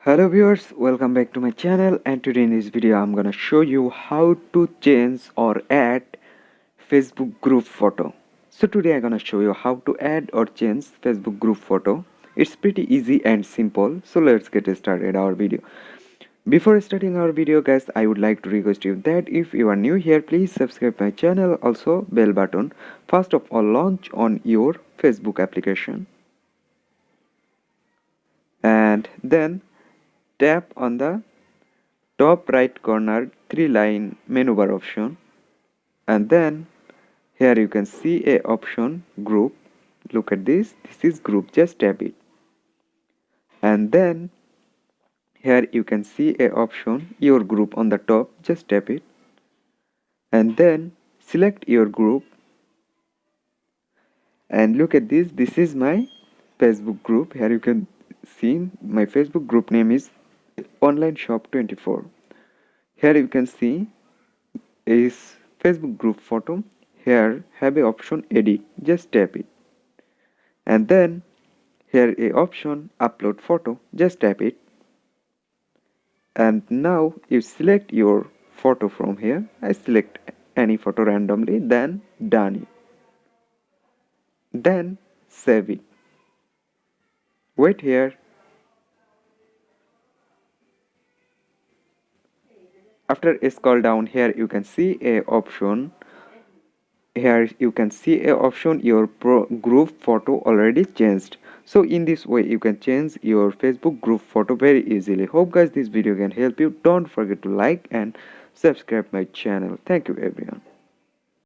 Hello viewers, welcome back to my channel, and today in this video I'm gonna show you how to change or add Facebook group photo. So today I'm gonna show you how to add or change Facebook group photo. It's pretty easy and simple, so let's get started our video. Before starting our video guys, I would like to request you that if you are new here, please subscribe my channel, also bell button. First of all, launch on your Facebook application and then tap on the top right corner 3-line menu bar option, and then here you can see a option group. Look at this is group, just tap it. And then here you can see a option your group on the top, just tap it. And then select your group, and look at this is my Facebook group. Here you can see my Facebook group name is online shop 24. Here you can see is Facebook group photo. Here have a option edit, just tap it. And then here a option upload photo, just tap it. And now you select your photo from here. I select any photo randomly, then done it. Then save it. Wait here. After a scroll down, here you can see a option. Here you can see a option your group photo already changed. So in this way you can change your Facebook group photo very easily. Hope guys this video can help you. Don't forget to like and subscribe my channel. Thank you everyone.